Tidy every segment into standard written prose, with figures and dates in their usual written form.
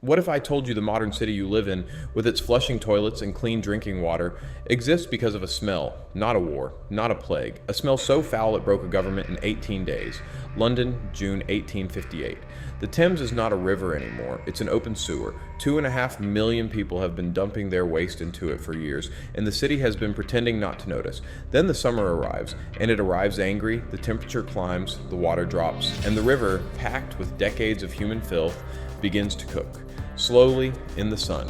What if I told you the modern city you live in, with its flushing toilets and clean drinking water, exists because of a smell, not a war, not a plague, a smell so foul it broke a government in 18 days. London, June 1858. The Thames is not a river anymore, it's an open sewer. 2.5 million people have been dumping their waste into it for years, and the city has been pretending not to notice. Then the summer arrives, and it arrives angry, the temperature climbs, the water drops, and the river, packed with decades of human filth, begins to cook. Slowly, in the sun,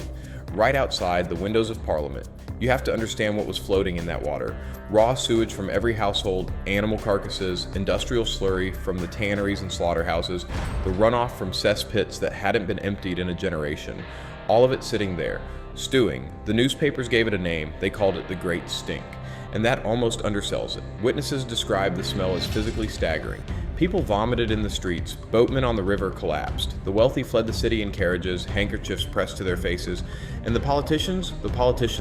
right outside the windows of Parliament. You have to understand what was floating in that water. Raw sewage from every household, animal carcasses, industrial slurry from the tanneries and slaughterhouses, the runoff from cesspits that hadn't been emptied in a generation. All of it sitting there, stewing. The newspapers gave it a name. They called it the Great Stink. And that almost undersells it. Witnesses described the smell as physically staggering. People vomited in the streets, boatmen on the river collapsed. The wealthy fled the city in carriages, handkerchiefs pressed to their faces. And the politicians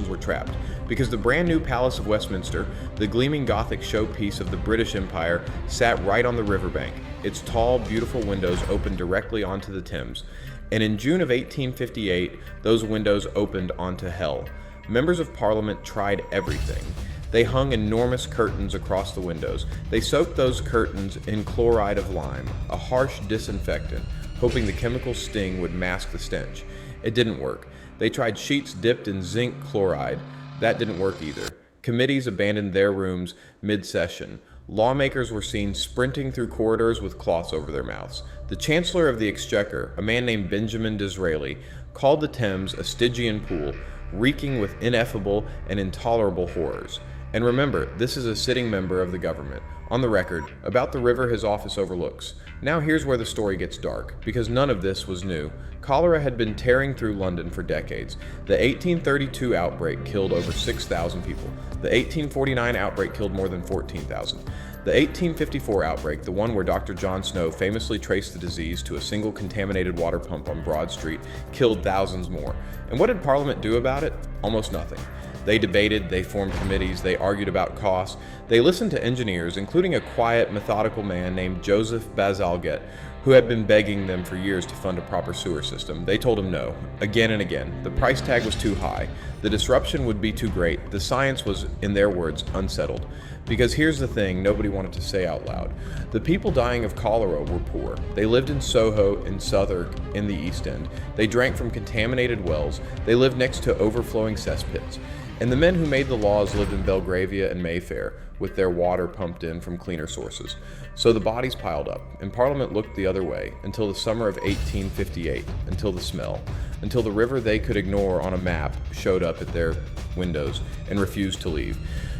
were trapped. Because the brand new Palace of Westminster, the gleaming Gothic showpiece of the British Empire, sat right on the riverbank. Its tall, beautiful windows opened directly onto the Thames. And in June of 1858, those windows opened onto hell. Members of Parliament tried everything. They hung enormous curtains across the windows. They soaked those curtains in chloride of lime, a harsh disinfectant, hoping the chemical sting would mask the stench. It didn't work. They tried sheets dipped in zinc chloride. That didn't work either. Committees abandoned their rooms mid-session. Lawmakers were seen sprinting through corridors with cloths over their mouths. The Chancellor of the Exchequer, a man named Benjamin Disraeli, called the Thames a Stygian pool, reeking with ineffable and intolerable horrors. And remember, this is a sitting member of the government. On the record, about the river his office overlooks. Now here's where the story gets dark, because none of this was new. Cholera had been tearing through London for decades. The 1832 outbreak killed over 6,000 people. The 1849 outbreak killed more than 14,000. The 1854 outbreak, the one where Dr. John Snow famously traced the disease to a single contaminated water pump on Broad Street, killed thousands more. And what did Parliament do about it? Almost nothing. They debated, they formed committees, they argued about costs. They listened to engineers, including a quiet, methodical man named Joseph Bazalgette, who had been begging them for years to fund a proper sewer system. They told him no, again and again. The price tag was too high. The disruption would be too great. The science was, in their words, unsettled. Because here's the thing nobody wanted to say out loud. The people dying of cholera were poor. They lived in Soho, in Southwark, in the East End. They drank from contaminated wells. They lived next to overflowing cesspits. And the men who made the laws lived in Belgravia and Mayfair, with their water pumped in from cleaner sources. So the bodies piled up, and Parliament looked the other way, until the summer of 1858, until the smell, until the river they could ignore on a map showed up at their windows and refused to leave.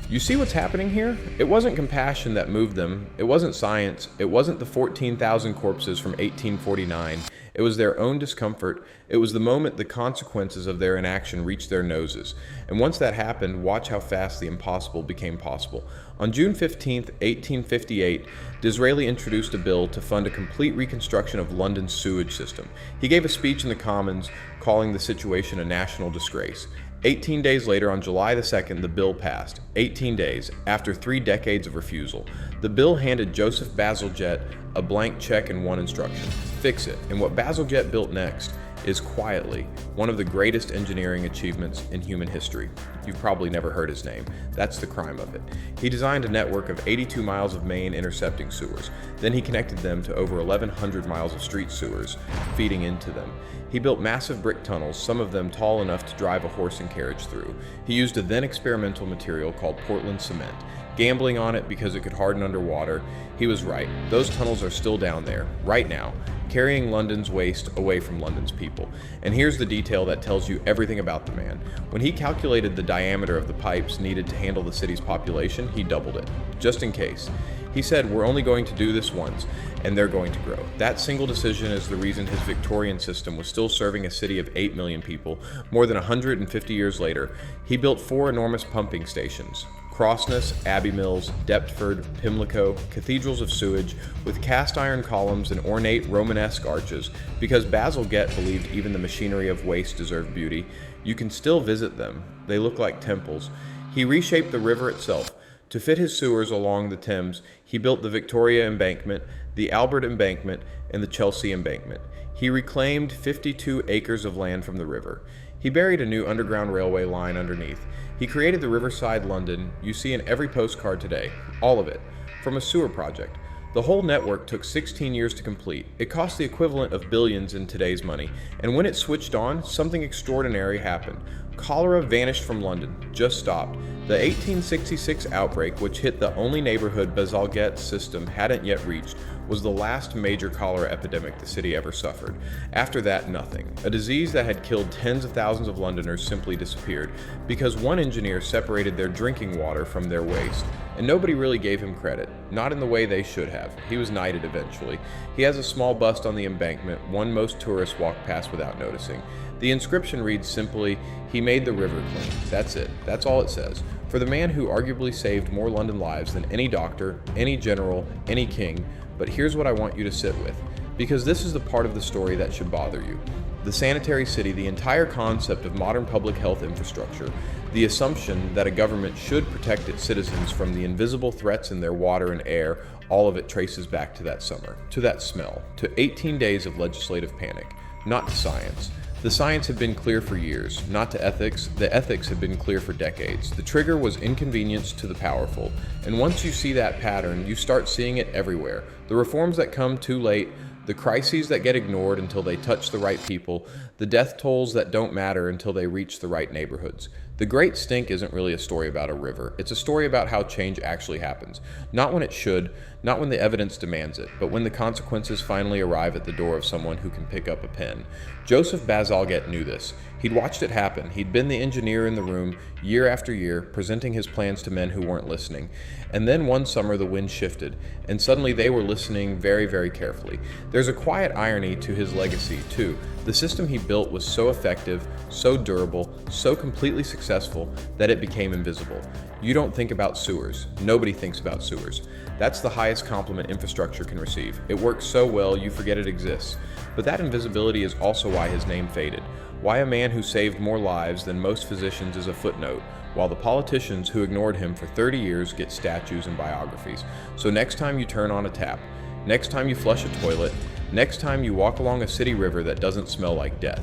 You see what's happening here? It wasn't compassion that moved them. It wasn't science. It wasn't the 14,000 corpses from 1849. It was their own discomfort. It was the moment the consequences of their inaction reached their noses. And once that happened, watch how fast the impossible became possible. On June 15, 1858, Disraeli introduced a bill to fund a complete reconstruction of London's sewage system. He gave a speech in the Commons calling the situation a national disgrace. 18 days later, on July the 2nd, the bill passed. 18 days, after 3 decades of refusal. The bill handed Joseph Bazalgette a blank check and one instruction: fix it. And what Bazalgette built next is quietly one of the greatest engineering achievements in human history. You've probably never heard his name. That's the crime of it. He designed a network of 82 miles of main intercepting sewers. Then he connected them to over 1,100 miles of street sewers, feeding into them. He built massive brick tunnels, some of them tall enough to drive a horse and carriage through. He used a then experimental material called Portland cement, gambling on it because it could harden underwater. He was right. Those tunnels are still down there, right now, carrying London's waste away from London's people. And here's the detail that tells you everything about the man. When he calculated the diameter of the pipes needed to handle the city's population, he doubled it, just in case. He said, we're only going to do this once, and they're going to grow. That single decision is the reason his Victorian system was still serving a city of 8 million people. More than 150 years later, he built 4 enormous pumping stations: Crossness, Abbey Mills, Deptford, Pimlico, cathedrals of sewage, with cast iron columns and ornate Romanesque arches. Because Bazalgette believed even the machinery of waste deserved beauty, you can still visit them. They look like temples. He reshaped the river itself. To fit his sewers along the Thames, he built the Victoria Embankment, the Albert Embankment, and the Chelsea Embankment. He reclaimed 52 acres of land from the river. He buried a new underground railway line underneath. He created the riverside London you see in every postcard today, all of it, from a sewer project. The whole network took 16 years to complete. It cost the equivalent of billions in today's money, and when it switched on, something extraordinary happened. Cholera vanished from London, just stopped. The 1866 outbreak, which hit the only neighborhood Bazalgette's system hadn't yet reached, was the last major cholera epidemic the city ever suffered. After that, nothing. A disease that had killed tens of thousands of Londoners simply disappeared because one engineer separated their drinking water from their waste. And nobody really gave him credit, not in the way they should have. He was knighted eventually. He has a small bust on the embankment, one most tourists walk past without noticing. The inscription reads simply, "He made the river clean." That's it. That's all it says. For the man who arguably saved more London lives than any doctor, any general, any king. But here's what I want you to sit with, because this is the part of the story that should bother you. The sanitary city, the entire concept of modern public health infrastructure, the assumption that a government should protect its citizens from the invisible threats in their water and air, all of it traces back to that summer, to that smell, to 18 days of legislative panic, not to science. The science had been clear for years, not to ethics. The ethics had been clear for decades. The trigger was inconvenience to the powerful. And once you see that pattern, you start seeing it everywhere. The reforms that come too late, the crises that get ignored until they touch the right people, the death tolls that don't matter until they reach the right neighborhoods. The Great Stink isn't really a story about a river. It's a story about how change actually happens. Not when it should, not when the evidence demands it, but when the consequences finally arrive at the door of someone who can pick up a pen. Joseph Bazalgette knew this. He'd watched it happen. He'd been the engineer in the room year after year, presenting his plans to men who weren't listening. And then one summer the wind shifted, and suddenly they were listening very, very carefully. There's a quiet irony to his legacy, too. The system he built was so effective, so durable, so completely successful that it became invisible. You don't think about sewers. Nobody thinks about sewers. That's the highest compliment infrastructure can receive. It works so well you forget it exists. But that invisibility is also why his name faded. Why a man who saved more lives than most physicians is a footnote, while the politicians who ignored him for 30 years get statues and biographies. So next time you turn on a tap, next time you flush a toilet, next time you walk along a city river that doesn't smell like death,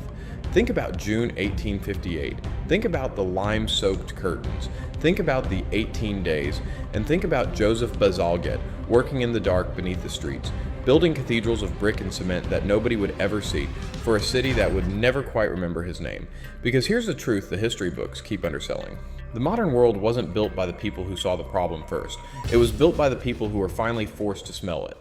think about June 1858. Think about the lime-soaked curtains. Think about the 18 days. And think about Joseph Bazalgette working in the dark beneath the streets, building cathedrals of brick and cement that nobody would ever see, for a city that would never quite remember his name. Because here's the truth the history books keep underselling. The modern world wasn't built by the people who saw the problem first. It was built by the people who were finally forced to smell it.